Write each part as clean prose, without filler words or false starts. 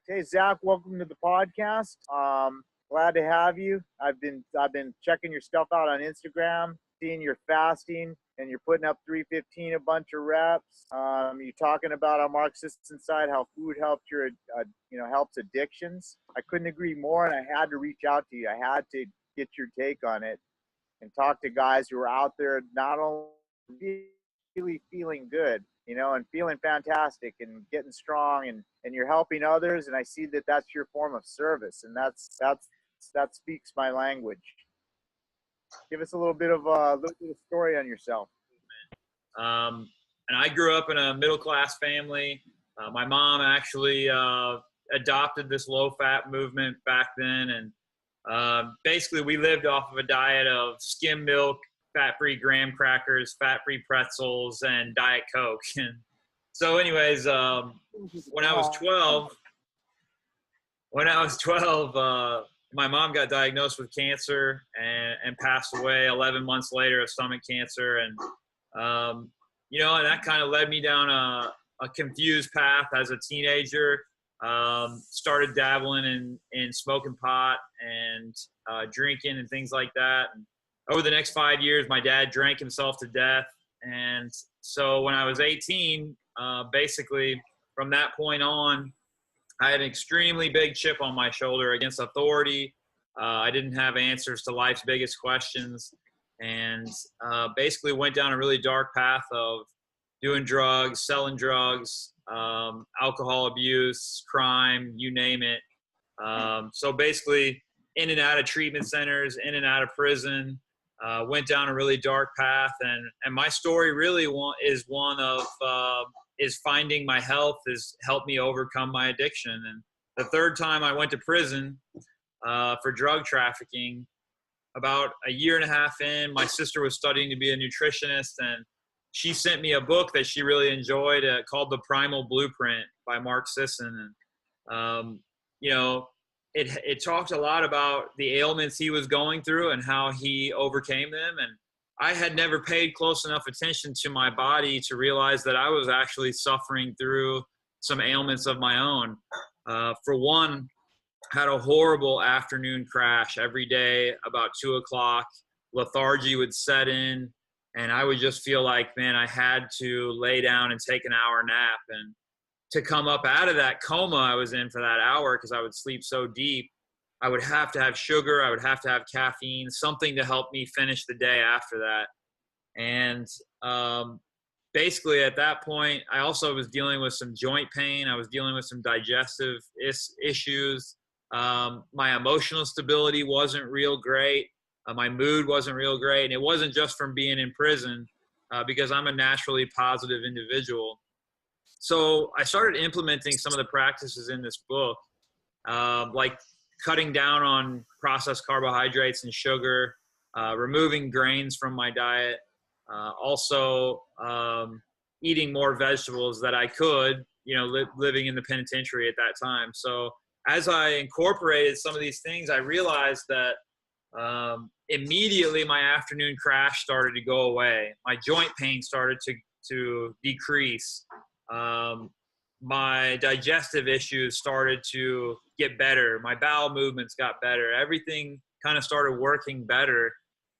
Hey, Zach, welcome to the podcast. Glad to have you. I've been checking your stuff out on Instagram, seeing your fasting, and you're putting up 315 a bunch of reps. You're talking about on Mark Sisson's side how food helps helps addictions. I couldn't agree more, and I had to reach out to you. I had to get your take on it and talk to guys who are out there not only really feeling good, and feeling fantastic and getting strong, and you're helping others. And I see that that's your form of service, and that speaks my language. Give us a little bit of a story on yourself. And I grew up in a middle-class family. My mom actually adopted this low-fat movement back then. And basically we lived off of a diet of skim milk, fat-free graham crackers, fat-free pretzels, and Diet Coke. And so anyways, when I was 12, my mom got diagnosed with cancer and passed away 11 months later of stomach cancer. And, and that kind of led me down a confused path as a teenager. Started dabbling in smoking pot and drinking and things like that. And over the next 5 years, my dad drank himself to death. And so when I was 18, basically from that point on, I had an extremely big chip on my shoulder against authority. I didn't have answers to life's biggest questions, and basically went down a really dark path of doing drugs, selling drugs, alcohol abuse, crime, you name it. So basically in and out of treatment centers, in and out of prison, went down a really dark path. And my story really is one of finding my health has helped me overcome my addiction. And the third time I went to prison for drug trafficking, about a year and a half in, my sister was studying to be a nutritionist, and she sent me a book that she really enjoyed called The Primal Blueprint by Mark Sisson. And, it talked a lot about the ailments he was going through and how he overcame them. And I had never paid close enough attention to my body to realize that I was actually suffering through some ailments of my own. For one, had a horrible afternoon crash every day about 2 o'clock. Lethargy would set in, and I would just feel like, man, I had to lay down and take an hour nap. And to come up out of that coma I was in for that hour, because I would sleep so deep, I would have to have sugar. I would have to have caffeine, something to help me finish the day after that. And basically at that point, I also was dealing with some joint pain. I was dealing with some digestive issues. My emotional stability wasn't real great. My mood wasn't real great. And it wasn't just from being in prison, because I'm a naturally positive individual. So I started implementing some of the practices in this book, like cutting down on processed carbohydrates and sugar, removing grains from my diet, also eating more vegetables that I could, living in the penitentiary at that time. So as I incorporated some of these things, I realized that immediately my afternoon crash started to go away. My joint pain started to decrease. My digestive issues started to get better. My bowel movements got better. Everything kind of started working better.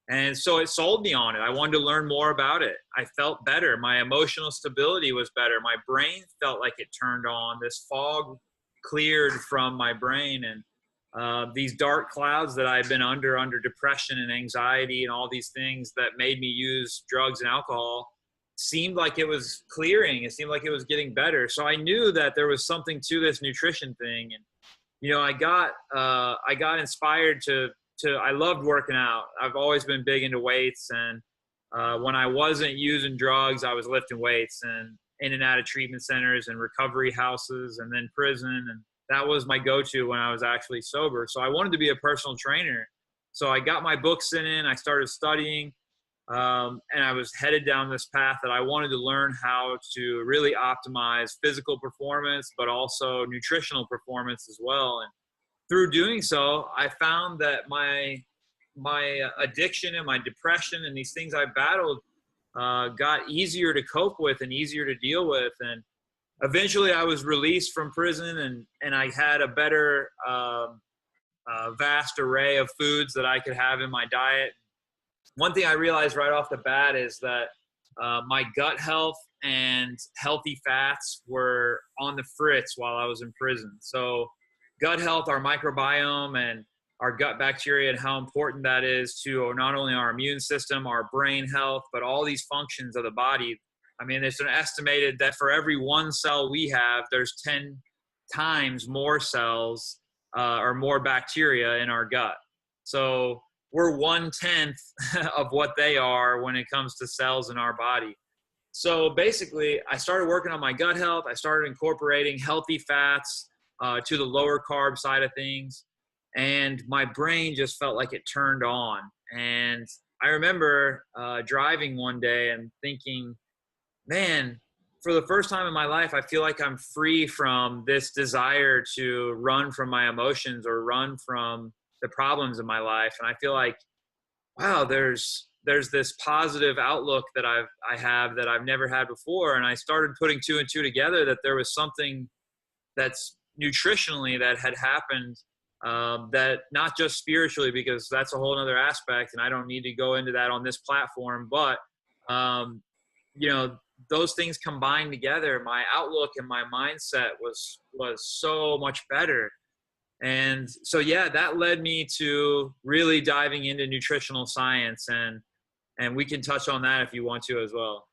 And so it sold me on it. I wanted to learn more about it. I felt better. My emotional stability was better. My brain felt like it turned on. This fog cleared from my brain. And these dark clouds that I've been under depression and anxiety and all these things that made me use drugs and alcohol, seemed like it was clearing. It seemed like it was getting better. So I knew that there was something to this nutrition thing. And, I got inspired I loved working out. I've always been big into weights. And when I wasn't using drugs, I was lifting weights and in and out of treatment centers and recovery houses and then prison. And that was my go-to when I was actually sober. So I wanted to be a personal trainer. So I got my books in, I started studying. And I was headed down this path that I wanted to learn how to really optimize physical performance, but also nutritional performance as well. And through doing so, I found that my addiction and my depression and these things I battled got easier to cope with and easier to deal with. And eventually I was released from prison, and I had a better vast array of foods that I could have in my diet. One thing I realized right off the bat is that my gut health and healthy fats were on the fritz while I was in prison. So gut health, our microbiome and our gut bacteria, and how important that is to not only our immune system, our brain health, but all these functions of the body. I mean, it's an estimated that for every one cell we have, there's 10 times more cells or more bacteria in our gut. So we're 1/10 of what they are when it comes to cells in our body. So basically, I started working on my gut health. I started incorporating healthy fats to the lower carb side of things. And my brain just felt like it turned on. And I remember driving one day and thinking, man, for the first time in my life, I feel like I'm free from this desire to run from my emotions or run from the problems of my life. And I feel like, wow, there's this positive outlook that I have that I've never had before. And I started putting two and two together, that there was something that's nutritionally that had happened, that not just spiritually, because that's a whole other aspect and I don't need to go into that on this platform, but you know, those things combined together, my outlook and my mindset was so much better. And so, yeah, that led me to really diving into nutritional science, and we can touch on that if you want to as well.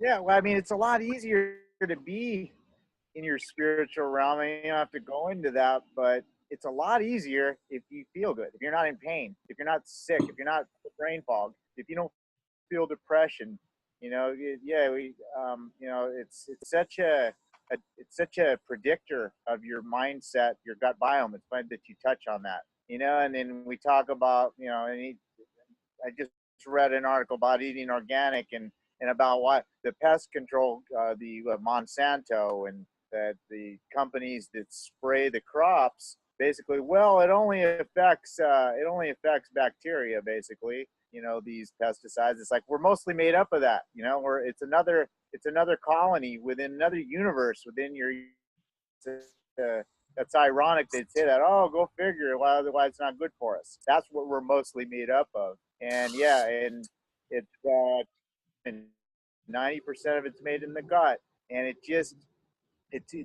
Yeah, well, I mean, it's a lot easier to be in your spiritual realm. I mean, you don't have to go into that, but it's a lot easier if you feel good, if you're not in pain, if you're not sick, if you're not brain fog, if you don't feel depression. It's such a predictor of your mindset, your gut biome. It's fun that you touch on that, and then we talk about, I just read an article about eating organic and about what the pest control, the Monsanto and the companies that spray the crops. Basically, well, it only affects bacteria. Basically, these pesticides. It's like we're mostly made up of that. It's another colony within another universe within your. That's ironic they'd say that. Oh, go figure. Well, otherwise it's not good for us. That's what we're mostly made up of. And yeah, and it's and 90% of it's made in the gut, and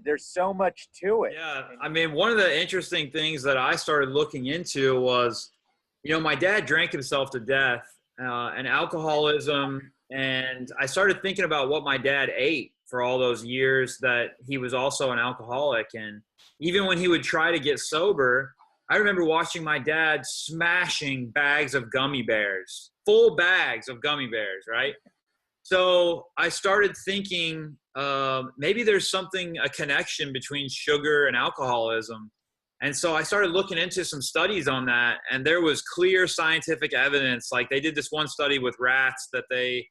there's so much to it. Yeah, I mean, one of the interesting things that I started looking into was, my dad drank himself to death, and alcoholism, and I started thinking about what my dad ate for all those years that he was also an alcoholic. And even when he would try to get sober, I remember watching my dad smashing bags of gummy bears, full bags of gummy bears, right? So I started thinking, maybe there's a connection between sugar and alcoholism. And so I started looking into some studies on that, and there was clear scientific evidence. Like, they did this one study with rats that they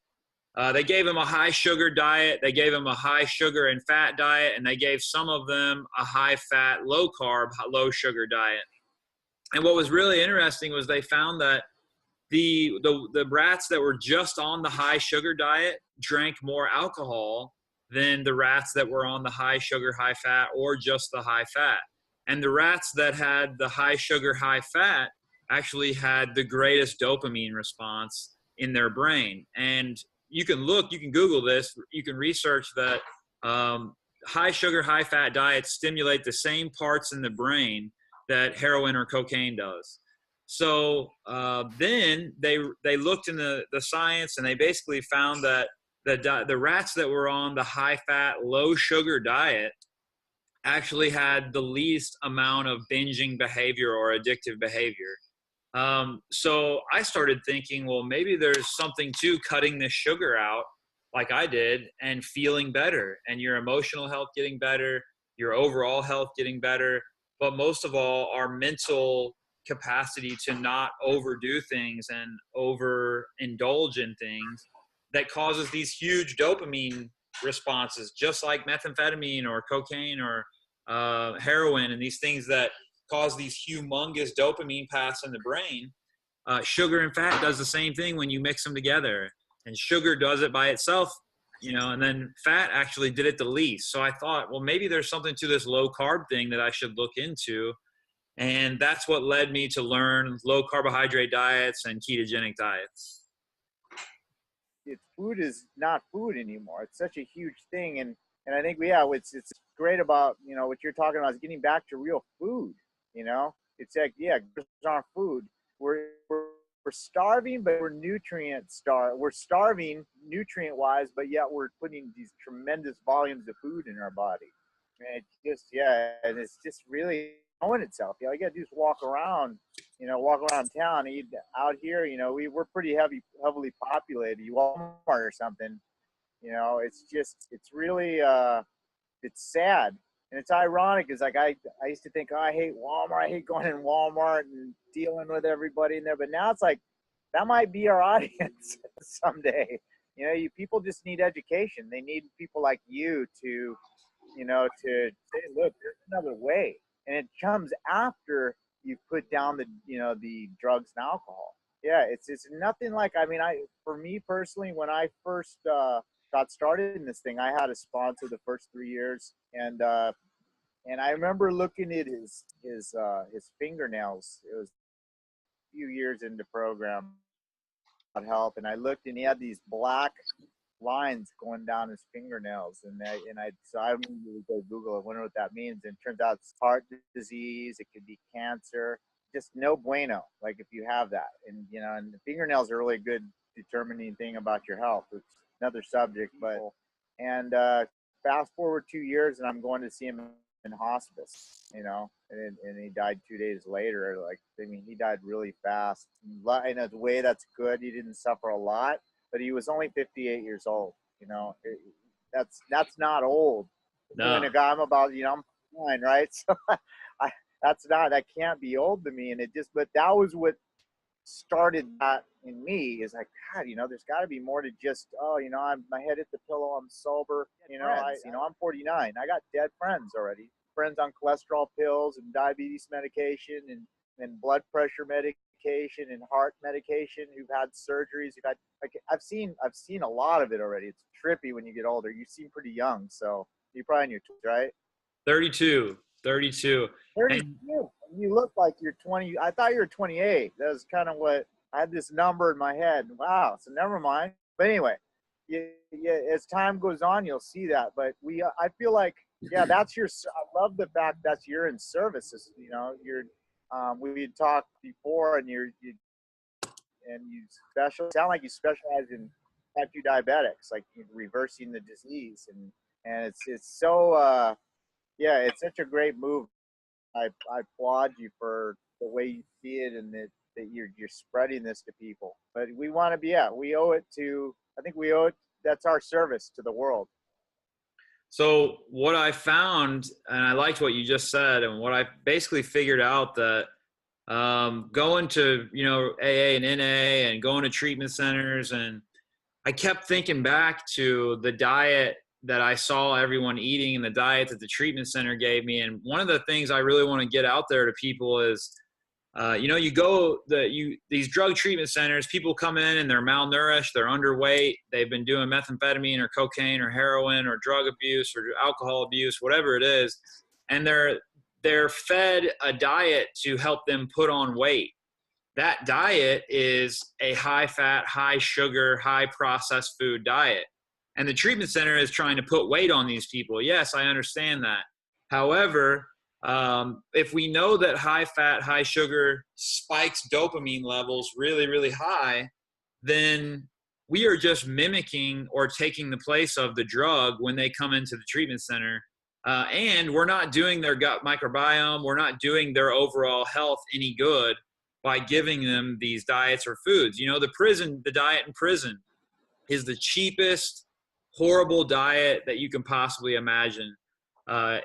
gave them a high sugar diet, they gave them a high sugar and fat diet, and they gave some of them a high fat, low carb, low sugar diet. And what was really interesting was they found that the rats that were just on the high sugar diet drank more alcohol than the rats that were on the high sugar, high fat, or just the high fat. And the rats that had the high sugar, high fat actually had the greatest dopamine response in their brain. And you can Google this, you can research that high sugar, high fat diets stimulate the same parts in the brain that heroin or cocaine does. So then they looked in the science, and they basically found that the rats that were on the high fat, low sugar diet actually had the least amount of binging behavior or addictive behavior. So I started thinking, well, maybe there's something to cutting this sugar out like I did and feeling better, and your emotional health getting better, your overall health getting better, but most of all, our mental capacity to not overdo things and overindulge in things that causes these huge dopamine responses, just like methamphetamine or cocaine or heroin, and these things that cause these humongous dopamine paths in the brain. Sugar and fat does the same thing when you mix them together, and sugar does it by itself and then fat actually did it the least. So I thought, well, maybe there's something to this low carb thing that I should look into. And that's what led me to learn low carbohydrate diets and ketogenic diets. Food is not food anymore. It's such a huge thing, and I think it's great about what you're talking about is getting back to real food. It's like it's our food. We're starving, but we're nutrient starved. We're starving nutrient wise, but yet we're putting these tremendous volumes of food in our body. And and it's just really showing itself. All you gotta do is walk around town. Eat out here. We're pretty heavily populated. You Walmart or something. It's really it's sad. And it's ironic. It's like I used to think, oh, I hate Walmart. I hate going in Walmart and dealing with everybody in there. But now it's like that might be our audience someday. People just need education. They need people like you to say, look, there's another way. And it comes after you put down the drugs and alcohol. Yeah, it's nothing like, for me personally, when I first got started in this thing, I had a sponsor the first 3 years, and I remember looking at his fingernails. It was a few years into program about health, and I looked, and he had these black lines going down his fingernails, so I immediately go Google it, wonder what that means, and it turns out it's heart disease. It could be cancer. Just no bueno. Like if you have that, and and the fingernails are really a good determining thing about your health. It's another subject, but and fast forward 2 years, and I'm going to see him in hospice, and he died 2 days later. He died really fast. In a way, that's good. He didn't suffer a lot, but he was only 58 years old. That's not old. No. When a guy, I'm about, I'm fine, right? So that can't be old to me. But that was what started that in me, is like, God, there's got to be more to just, my head hit the pillow, I'm sober. I'm 49. I got dead friends already. Friends on cholesterol pills and diabetes medication and blood pressure medication and heart medication who've had surgeries. I've seen a lot of it already. It's trippy when you get older. You seem pretty young, so you're probably in your 20s, right? 32. 32. You look like you're 20. I thought you were 28. That was kind of what I had, this number in my head. Wow. So never mind. But anyway, as time goes on, you'll see that. But I feel like, that's I love the fact that you're in services. We talked before, and you sound like you specialize in type 2 diabetics, like reversing the disease, and it's so it's such a great move. I applaud you for the way you see it, and that you're spreading this to people. But we want to be we owe it to. I think we owe it. That's our service to the world. So what I found, and I liked what you just said, and what I basically figured out, that going to AA and NA and going to treatment centers, and I kept thinking back to the diet that I saw everyone eating and the diet that the treatment center gave me. And one of the things I really want to get out there to people is, these drug treatment centers, people come in and they're malnourished, they're underweight, they've been doing methamphetamine or cocaine or heroin or drug abuse or alcohol abuse, whatever it is, and they're fed a diet to help them put on weight. That diet is a high fat, high sugar, high processed food diet. And the treatment center is trying to put weight on these people. Yes, I understand that. However, if we know that high fat, high sugar spikes dopamine levels really, really high, then we are just mimicking or taking the place of the drug when they come into the treatment center. And we're not doing their gut microbiome. We're not doing their overall health any good by giving them these diets or foods. The diet in prison is the cheapest, horrible diet that you can possibly imagine.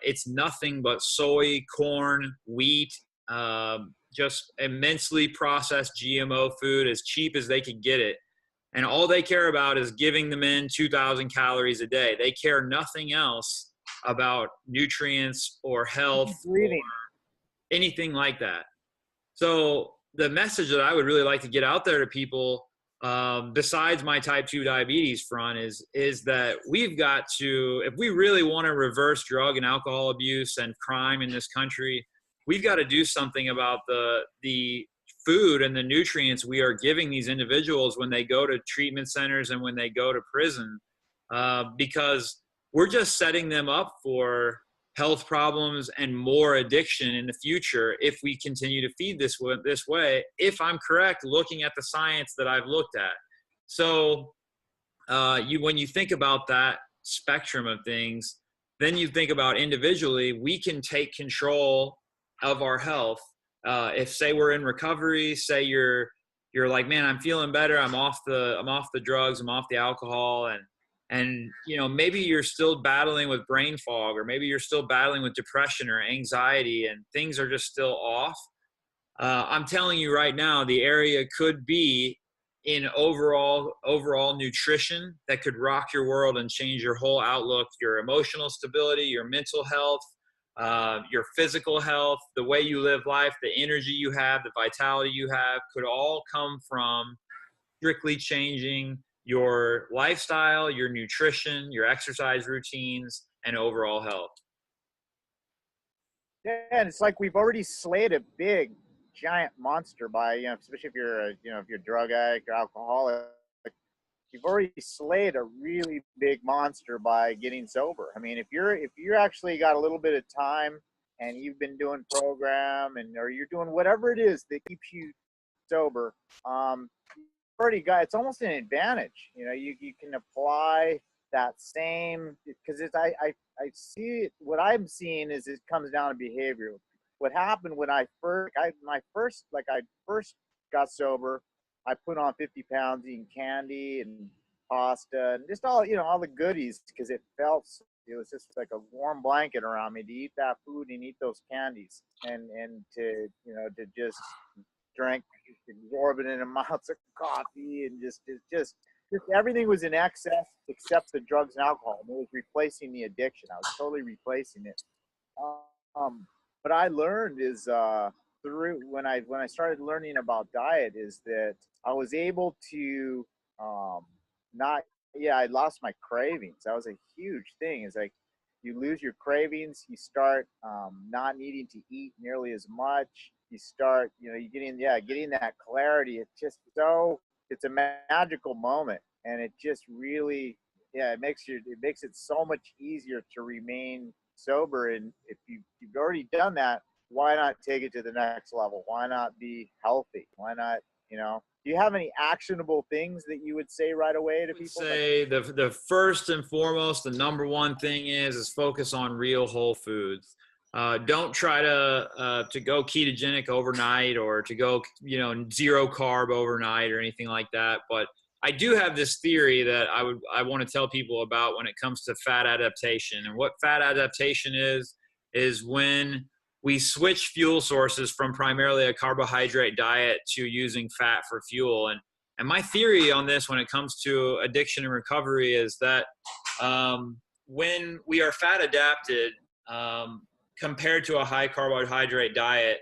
It's nothing but soy, corn, wheat, just immensely processed GMO food, as cheap as they could get it. And all they care about is giving them in 2,000 calories a day. They care nothing else about nutrients or health or anything like that. So the message that I would really like to get out there to people besides my type 2 diabetes front is that we've got to, if we really want to reverse drug and alcohol abuse and crime in this country, we've got to do something about the food and the nutrients we are giving these individuals when they go to treatment centers and when they go to prison, because we're just setting them up for health problems and more addiction in the future if we continue to feed this way, if I'm correct, looking at the science that I've looked at. So when you think about that spectrum of things, then you think about individually, we can take control of our health. If say we're in recovery, say you're like, man, I'm feeling better, I'm off the drugs, I'm off the alcohol, and maybe you're still battling with brain fog, or maybe you're still battling with depression or anxiety, and things are just still off. I'm telling you right now, the area could be in overall nutrition that could rock your world and change your whole outlook, your emotional stability, your mental health, your physical health, the way you live life, the energy you have, the vitality you have, could all come from strictly changing your lifestyle, your nutrition, your exercise routines, and overall health. Yeah, and it's like we've already slayed a big, giant monster by, especially if you're if you're a drug addict or alcoholic, you've already slayed a really big monster by getting sober. I mean, if you're actually got a little bit of time and you've been doing program or you're doing whatever it is that keeps you sober, already got, it's almost an advantage. You can apply that same, because I see it, what I'm seeing is it comes down to behavior. What happened when I first got sober, I put on 50 pounds eating candy and pasta and just all the goodies, because it was just like a warm blanket around me to eat that food and eat those candies and to just drink exorbitant amounts of coffee and just everything was in excess except the drugs and alcohol. It was replacing the addiction. I was totally replacing it. What I learned is through when I started learning about diet is that I was able to I lost my cravings. That was a huge thing. It's like you lose your cravings, you start not needing to eat nearly as much. You start, you're getting that clarity. It's a magical moment, and it just really, it makes it so much easier to remain sober. And if you've already done that, why not take it to the next level? Why not be healthy? Why not, do you have any actionable things that you would say right away to people? Say the first and foremost, the number one thing is focus on real whole foods. Don't try to go ketogenic overnight or to go, zero carb overnight or anything like that. But I do have this theory that I want to tell people about when it comes to fat adaptation. And what fat adaptation is when we switch fuel sources from primarily a carbohydrate diet to using fat for fuel. And my theory on this when it comes to addiction and recovery is that when we are fat adapted, compared to a high carbohydrate diet,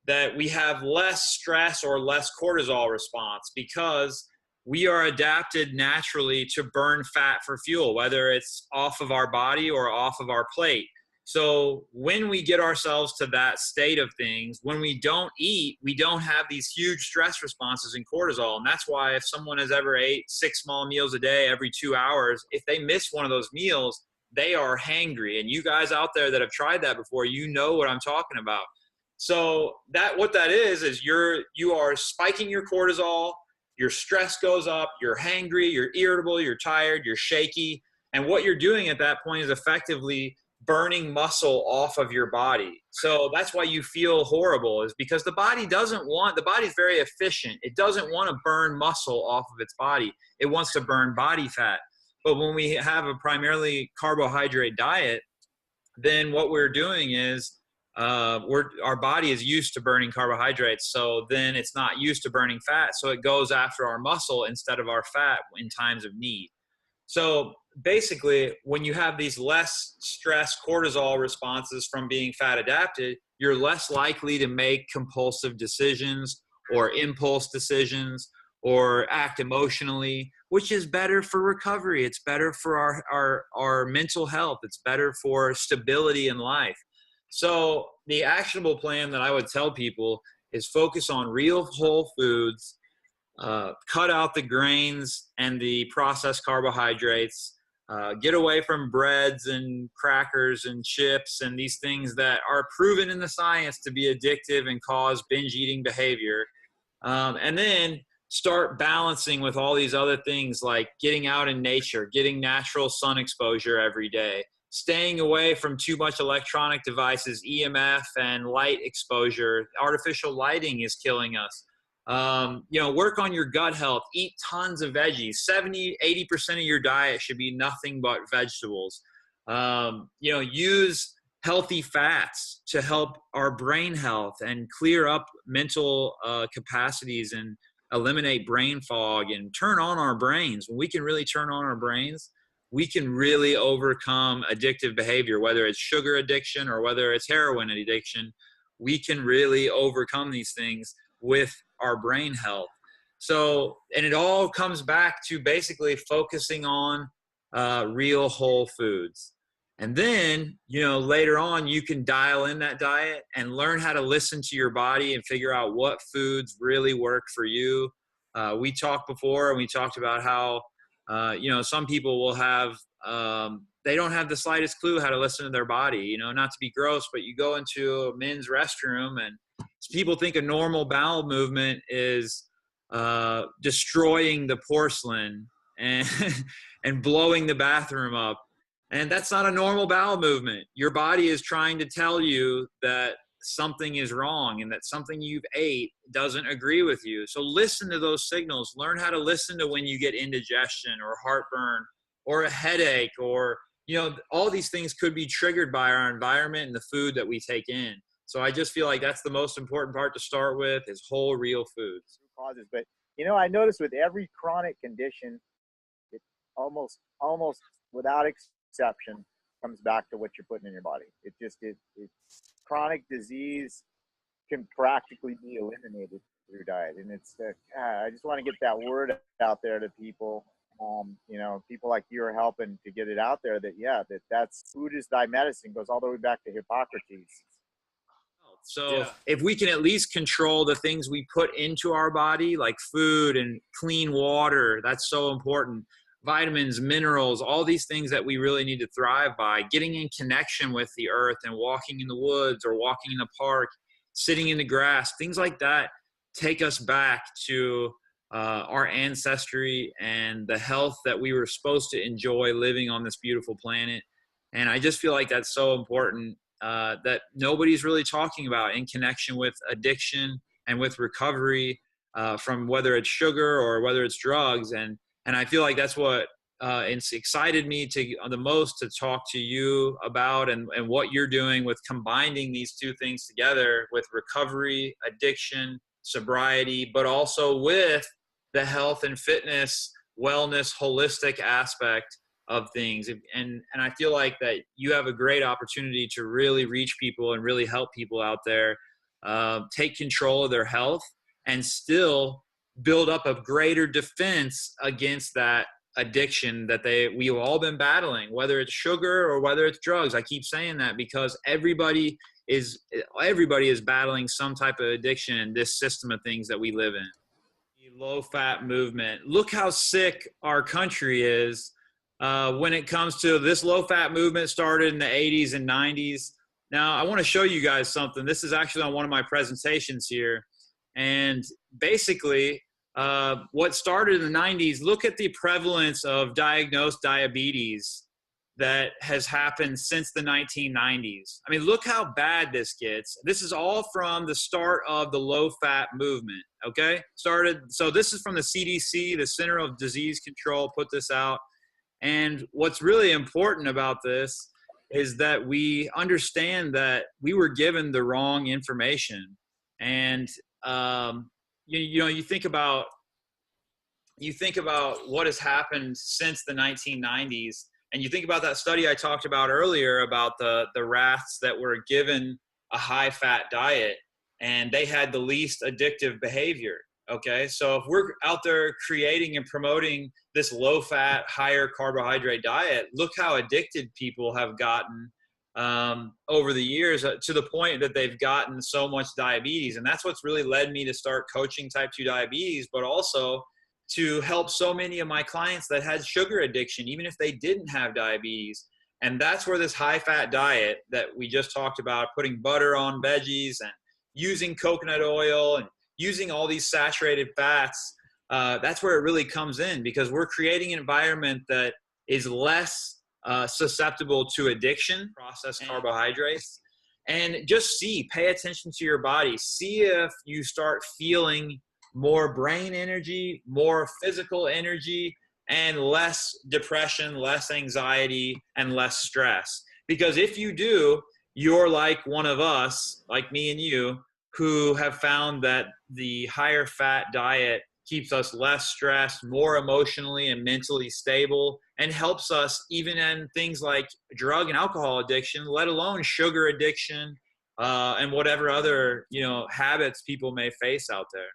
that we have less stress or less cortisol response because we are adapted naturally to burn fat for fuel, whether it's off of our body or off of our plate. So when we get ourselves to that state of things, when we don't eat, we don't have these huge stress responses in cortisol. And that's why if someone has ever ate 6 small meals a day every 2 hours, if they miss one of those meals, they are hangry. And you guys out there that have tried that before, you know what I'm talking about. So what that is you are spiking your cortisol, your stress goes up, you're hangry, you're irritable, you're tired, you're shaky. And what you're doing at that point is effectively burning muscle off of your body. So that's why you feel horrible, is because the body is very efficient. It doesn't want to burn muscle off of its body. It wants to burn body fat. But when we have a primarily carbohydrate diet, then what we're doing is our body is used to burning carbohydrates. So then it's not used to burning fat. So it goes after our muscle instead of our fat in times of need. So basically, when you have these less stress cortisol responses from being fat adapted, you're less likely to make compulsive decisions or impulse decisions or act emotionally, which is better for recovery. It's better for our mental health. It's better for stability in life. So the actionable plan that I would tell people is focus on real whole foods, cut out the grains and the processed carbohydrates, get away from breads and crackers and chips and these things that are proven in the science to be addictive and cause binge eating behavior. And then start balancing with all these other things like getting out in nature, getting natural sun exposure every day, staying away from too much electronic devices, EMF and light exposure. Artificial lighting is killing us. Work on your gut health, eat tons of veggies. 70-80% of your diet should be nothing but vegetables. Use healthy fats to help our brain health and clear up mental capacities and eliminate brain fog and turn on our brains. When we can really turn on our brains, we can really overcome addictive behavior, whether it's sugar addiction or whether it's heroin addiction. We can really overcome these things with our brain health. So, and it all comes back to basically focusing on real whole foods. And then, later on, you can dial in that diet and learn how to listen to your body and figure out what foods really work for you. We talked before, and we talked about how, some people will have, they don't have the slightest clue how to listen to their body, not to be gross, but you go into a men's restroom and people think a normal bowel movement is destroying the porcelain and, and blowing the bathroom up. And that's not a normal bowel movement. Your body is trying to tell you that something is wrong and that something you've ate doesn't agree with you. So listen to those signals. Learn how to listen to when you get indigestion or heartburn or a headache or, all these things could be triggered by our environment and the food that we take in. So I just feel like that's the most important part to start with is whole, real foods. Causes, but I notice with every chronic condition, it almost without exception comes back to what you're putting in your body. It's chronic disease can practically be eliminated through diet, and I just want to get that word out there to people. People like you are helping to get it out there that's food is thy medicine goes all the way back to Hippocrates. So if we can at least control the things we put into our body, like food and clean water, that's so important. Vitamins, minerals, all these things that we really need to thrive by, getting in connection with the earth and walking in the woods or walking in the park, sitting in the grass, things like that take us back to our ancestry and the health that we were supposed to enjoy living on this beautiful planet. And I just feel like that's so important. That nobody's really talking about in connection with addiction and with recovery from whether it's sugar or whether it's drugs. And I feel like that's what it's excited me the most to talk to you about and what you're doing with combining these two things together with recovery, addiction, sobriety, but also with the health and fitness, wellness, holistic aspect of things. And I feel like that you have a great opportunity to really reach people and really help people out there take control of their health and still build up a greater defense against that addiction that we've all been battling, whether it's sugar or whether it's drugs. I keep saying that because everybody is battling some type of addiction in this system of things that we live in. The low fat movement. Look how sick our country is. When it comes to this low fat movement started in the 80s and 90s. Now I want to show you guys something. This is actually on one of my presentations here. And basically what started in the 90s, look at the prevalence of diagnosed diabetes that has happened since the 1990s. I mean, look how bad this gets. This is all from the start of the low fat movement. Okay. So this is from the CDC, the Center of Disease Control, put this out. And what's really important about this is that we understand that we were given the wrong information. And, you think about what has happened since the 1990s. And you think about that study I talked about earlier about the rats that were given a high fat diet and they had the least addictive behavior. Okay. So if we're out there creating and promoting this low fat, higher carbohydrate diet, look how addicted people have gotten over the years, to the point that they've gotten so much diabetes. And that's what's really led me to start coaching type 2 diabetes, but also to help so many of my clients that had sugar addiction, even if they didn't have diabetes. And that's where this high fat diet that we just talked about, putting butter on veggies and using coconut oil and using all these saturated fats, that's where it really comes in, because we're creating an environment that is less susceptible to addiction, processed carbohydrates. And just pay attention to your body. See if you start feeling more brain energy, more physical energy, and less depression, less anxiety, and less stress. Because if you do, you're like one of us, like me and you, who have found that the higher fat diet keeps us less stressed, more emotionally and mentally stable, and helps us even in things like drug and alcohol addiction, let alone sugar addiction, and whatever other, habits people may face out there.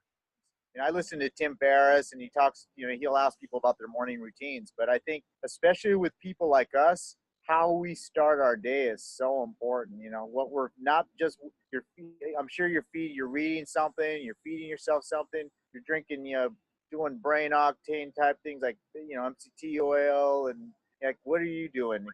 I listen to Tim Ferriss, and he talks, he'll ask people about their morning routines. But I think, especially with people like us, how we start our day is so important. What we're not just I'm sure you're reading something, you're feeding yourself something, you're drinking, doing brain octane type things like, MCT oil, and like, what are you doing?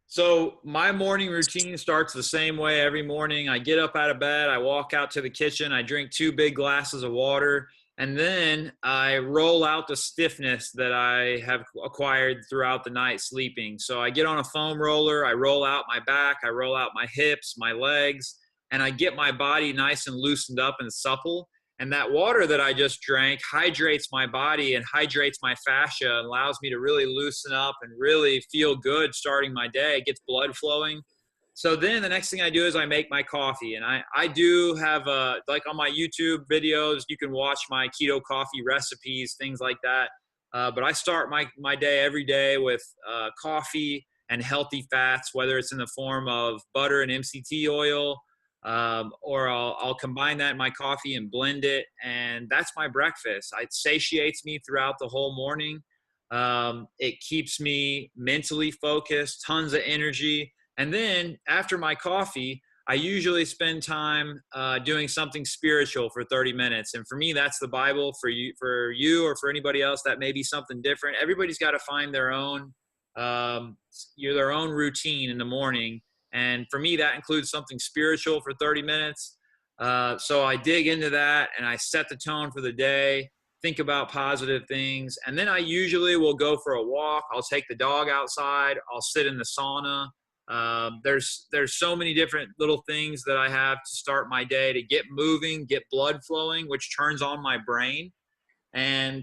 So my morning routine starts the same way every morning. I get up out of bed, I walk out to the kitchen, I drink 2 big glasses of water, and then I roll out the stiffness that I have acquired throughout the night sleeping. So I get on a foam roller, I roll out my back, I roll out my hips, my legs, and I get my body nice and loosened up and supple. And that water that I just drank hydrates my body and hydrates my fascia and allows me to really loosen up and really feel good starting my day. It gets blood flowing. So then the next thing I do is I make my coffee. And I do have, like on my YouTube videos, you can watch my keto coffee recipes, things like that. But I start my day every day with coffee and healthy fats, whether it's in the form of butter and MCT oil, or I'll combine that in my coffee and blend it. And that's my breakfast. It satiates me throughout the whole morning. It keeps me mentally focused, tons of energy. And then after my coffee, I usually spend time doing something spiritual for 30 minutes. And for me, that's the Bible. For you or for anybody else, that may be something different. Everybody's got to find their own routine in the morning. And for me, that includes something spiritual for 30 minutes. So I dig into that and I set the tone for the day, think about positive things. And then I usually will go for a walk. I'll take the dog outside. I'll sit in the sauna. There's so many different little things that I have to start my day to get moving, get blood flowing, which turns on my brain and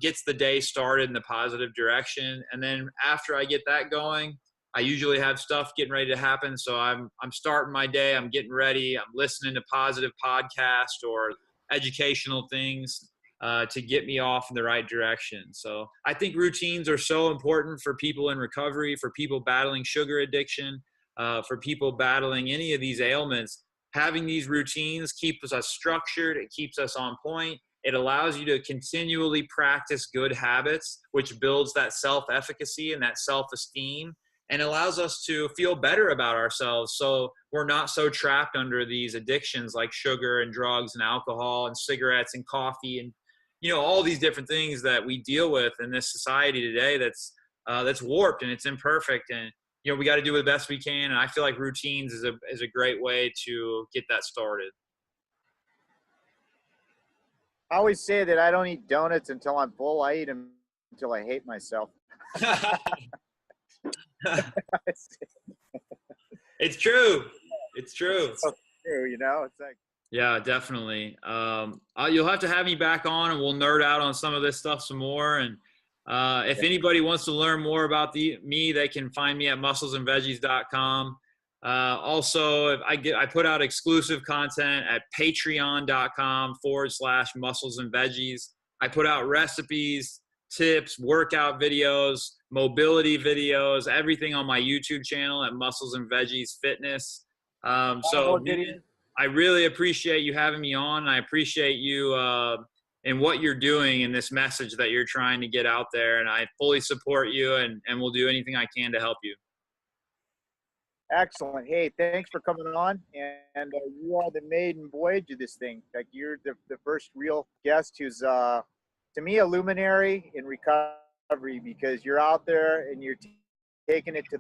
gets the day started in the positive direction. And then after I get that going, I usually have stuff getting ready to happen. So I'm starting my day. I'm getting ready. I'm listening to positive podcasts or educational things to get me off in the right direction. So I think routines are so important for people in recovery, for people battling sugar addiction, for people battling any of these ailments. Having these routines keeps us structured. It keeps us on point. It allows you to continually practice good habits, which builds that self-efficacy and that self-esteem, and allows us to feel better about ourselves. So we're not so trapped under these addictions like sugar and drugs and alcohol and cigarettes and coffee and, all these different things that we deal with in this society today that's warped and it's imperfect. And, we got to do the best we can. And I feel like routines is a great way to get that started. I always say that I don't eat donuts until I'm full. I eat them until I hate myself. It's true. It's true. It's so true, it's like. Yeah, definitely. You'll have to have me back on and we'll nerd out on some of this stuff some more. And if anybody wants to learn more about me, they can find me at musclesandveggies.com. Also, I put out exclusive content at patreon.com/musclesandveggies. I put out recipes, tips, workout videos, mobility videos, everything on my YouTube channel at Muscles and Veggies Fitness. So I really appreciate you having me on. I appreciate you what you're doing and this message that you're trying to get out there. And I fully support you, and will do anything I can to help you. Excellent. Hey, thanks for coming on. And you are the maiden voyage of this thing. Like, you're the first real guest who's, to me, a luminary in recovery, because you're out there and you're taking it to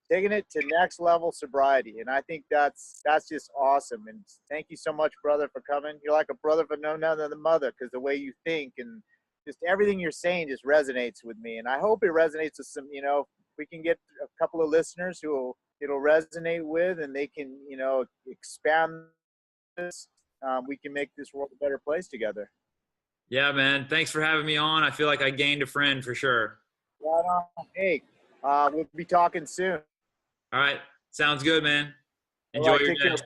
taking it to next level sobriety. And I think that's just awesome. And thank you so much, brother, for coming. You're like a brother for no other than mother, because the way you think and just everything you're saying just resonates with me. And I hope it resonates with some, we can get a couple of listeners who it'll resonate with, and they can, expand this. We can make this world a better place together. Yeah, man. Thanks for having me on. I feel like I gained a friend for sure. Right on. Hey, we'll be talking soon. All right. Sounds good, man. All Enjoy right, your take day. care.